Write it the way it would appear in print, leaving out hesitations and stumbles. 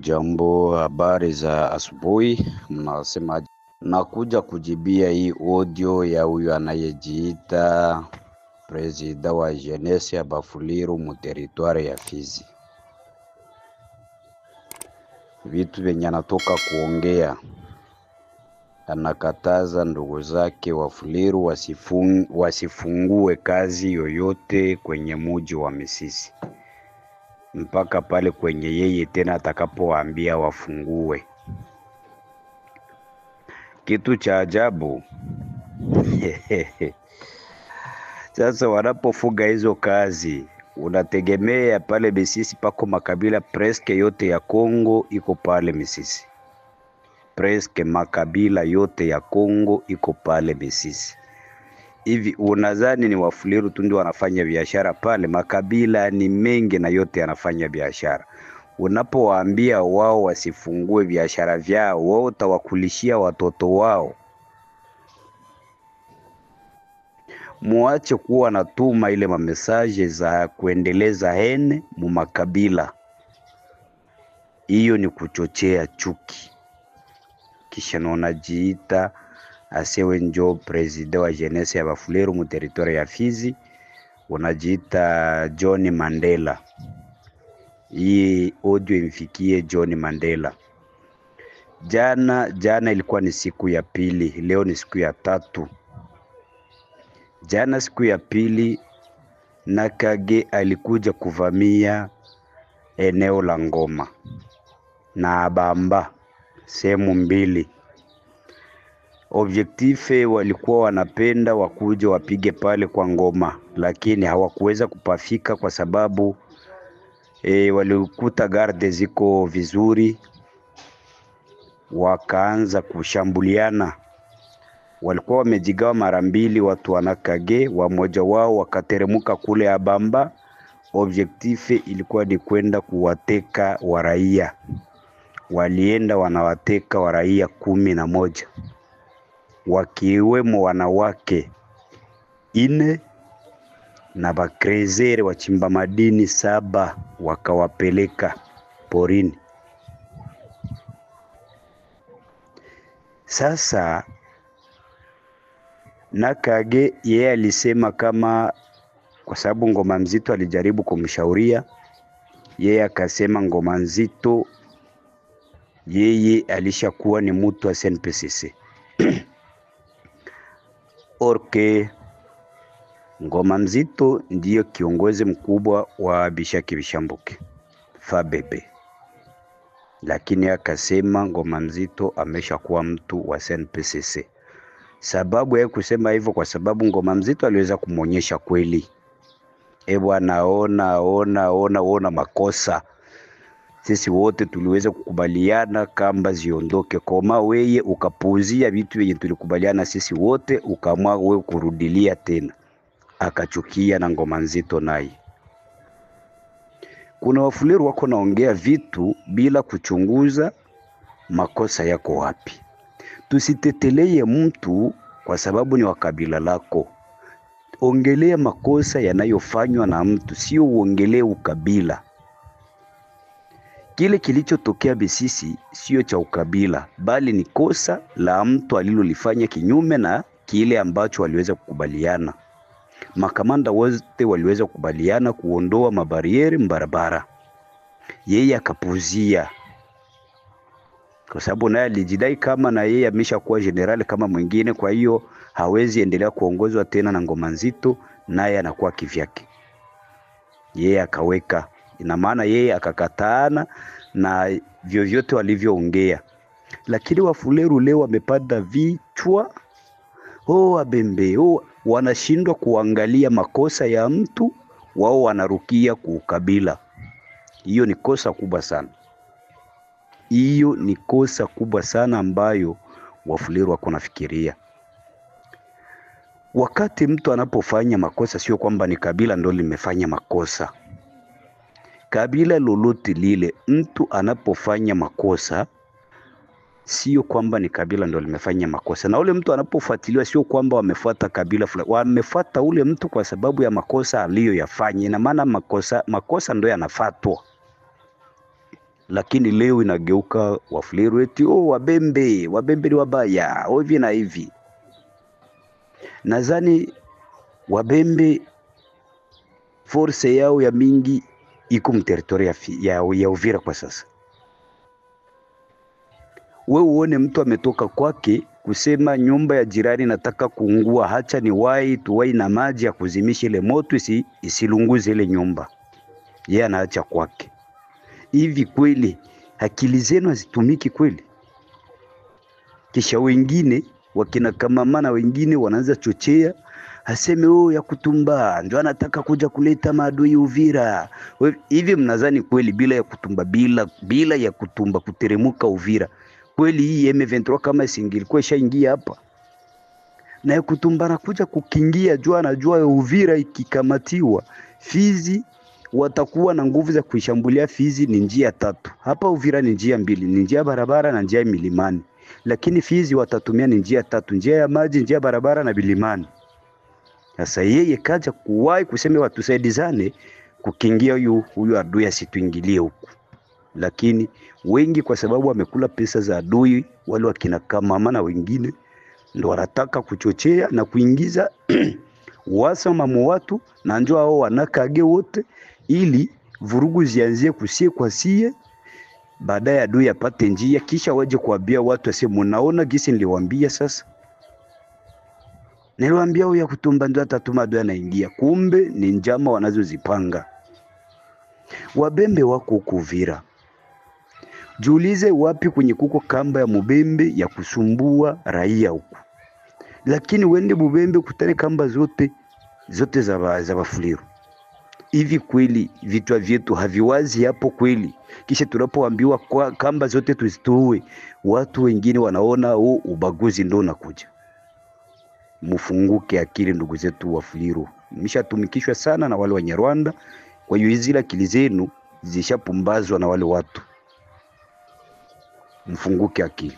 Jambo, habari za asubuhi, mnasema nakuja kujibia hii audio ya huyu anayejiita presida wa Jeunesse ya Bafuliru mu territoire ya Fizi. Vitu venye anatoka kuongea, anakataza ndugu zake Wafuliru wasifungue kazi yoyote kwenye muji wa Misisi mpaka pale kwenye yeye tena atakapowaambia wafungue. Kitu cha ajabu sasa wanapofunga hizo kazi, unategemea pale Misisi pako makabila preske yote ya Kongo iko pale Misisi. Preske makabila yote ya Kongo iko pale Misisi. Hivi unadhani ni Wafuliru tu ndio wanafanya biashara pale? Makabila ni mengi na yote yanafanya biashara. Unapowaambia wao wasifungue biashara vyao, wao utawakulishia watoto wao. Muache kuwa natuma ile mamesaje za kuendeleza hene mu makabila. Hiyo ni kuchochea chuki. Kisha unajiita asewe njo presida wa Jeunesse ya Bafuliru mu territoire ya Fizi, unajiita John Mandela. Hii audio imfikie John Mandela. Jana ilikuwa ni siku ya pili, leo ni siku ya tatu. Jana siku ya pili Nakage alikuja kuvamia eneo la Ngoma na Bamba, sehemu mbili. Objektife walikuwa wanapenda wakuje wapige pale kwa Ngoma, lakini hawakuweza kupafika kwa sababu walikuta garde ziko vizuri, wakaanza kushambuliana. Walikuwa wamejigawa mara mbili watu wanakage, wamoja wao wakateremuka kule Abamba. Objektife ilikuwa ni kwenda kuwateka waraia. Walienda wanawateka waraia 11. Wakiwemo wanawake 4 na bakrezere wachimba madini 7 wakawapeleka porini. Sasa Nakage yeye alisema kama kwa sababu Ngoma Nzito alijaribu kumshauria, yeye akasema Ngoma Nzito yeye alishakuwa ni mtu wa SNPCC. Orke Ngoma Nzito ndiyo kiongozi mkubwa wa Bishaki Bishambuke Fabebe, lakini akasema Ngoma Nzito ameshakuwa mtu wa SNPCC. Sababu ya kusema hivyo kwa sababu Ngoma Nzito aliweza kumuonyesha kweli. Bwana, ona makosa. Sisi wote tuliweza kukubaliana kamba ziondoke. Koma weye ukapuuzia vitu vyenye tulikubaliana sisi wote, ukaamua wewe kurudilia tena. Akachukia na Ngoma Nzito naye. Kuna Wafuliru wako naongea vitu bila kuchunguza makosa yako wapi. Tusitetelee mtu kwa sababu ni wa kabila lako. Ongelea makosa yanayofanywa na mtu, sio uongelee ukabila. Kile kilichotokea Misisi sio cha ukabila, bali ni kosa la mtu alilolifanya kinyume na kile ambacho waliweza kukubaliana. Makamanda wote waliweza kukubaliana kuondoa mabarieri mbarabara. Yeye akapuzia. Kwa sababu naye alijidai kama na yeye ameshakuwa generali kama mwingine, kwa hiyo hawezi endelea kuongozwa tena na Ngoma Nzito, naye anakuwa kivyake. Yeye akaweka, ina maana yeye akakataana na vyovyote walivyoongea. Lakini Wafuliru leo wamepanda vichwa, abembe, wanashindwa kuangalia makosa ya mtu, wao wanarukia kukabila. Hiyo ni kosa kubwa sana. Hiyo ni kosa kubwa sana ambayo Wafuliru wako nafikiria. Wakati mtu anapofanya makosa sio kwamba ni kabila ndio limefanya makosa. Kabila lolote lile, mtu anapofanya makosa sio kwamba ni kabila ndio limefanya makosa. Na ule mtu anapofuatiliwa sio kwamba wamefuata kabila fulani, wamefuata ule mtu kwa sababu ya makosa aliyoyafanya. Ina maana makosa ndio yanafuatwa. Lakini leo inageuka Wafuliru eti Wabembe ni wabaya, hivi na hivi. Nadhani Wabembe force yao ya mingi iko mteritoria ya Uvira kwa sasa. Wewe uone mtu ametoka kwake kusema nyumba ya jirani nataka kuungua, hacha tuwai na maji ya kuzimisha ile moto isilunguze ile nyumba. Yeye anaacha kwake. Hivi kweli akili zenu hazitumiki kweli? Kisha wengine wakina Kamama na wengine wanaanza chochea, aseme ya Kutumba ndio anataka kuja kuleta maadui Uvira. Hivi mnadhani kweli bila ya Kutumba, bila ya Kutumba kuteremuka Uvira, kweli hii M23 kama isingilikuwa ishaingia hapa? Na ya Kutumba anakuja kukingia, anajua Uvira ikikamatiwa Fizi watakuwa na nguvu za kuishambulia Fizi. Ni njia tatu hapa Uvira, ni njia mbili, ni njia barabara na njia milimani. Lakini Fizi watatumia ni njia tatu, njia ya maji, njia barabara na milimani. Sasa yeye kaja kuwahi kusema watusaidizane kukingia huyu adui asituingilie huku. Lakini wengi kwa sababu wamekula pesa za adui, wale wakina Kamama na wengine ndio wanataka kuchochea na kuingiza wasa mamu watu na njoo hao wanakage wote, ili vurugu zianzie kusie kwa sie, baadaye adui apate njia, kisha waje kuambia watu ase munaona gisi niliwaambia. Sasa niliwaambia huyu Kutumba ndio atatuma adui anaingia, kumbe ni njama wanazozipanga. Wabembe wako huko Uvira, jiulize wapi kwenye kuko kamba ya Mubembe ya kusumbua raia huko. Lakini wende Mubembe kutane kamba zote za Wafuliru. Hivi kweli vitu vyetu haviwazi hapo kweli? Kisha tunapoambiwa kwa kamba zote tuzitoe, watu wengine wanaona ubaguzi ndio unakuja. Mfunguke akili ndugu zetu Wafuliru, mshatumikishwa sana na wale Wanyarwanda. Kwa hiyo hizi akili zenu zishapumbazwa na wale watu. Mfunguke akili.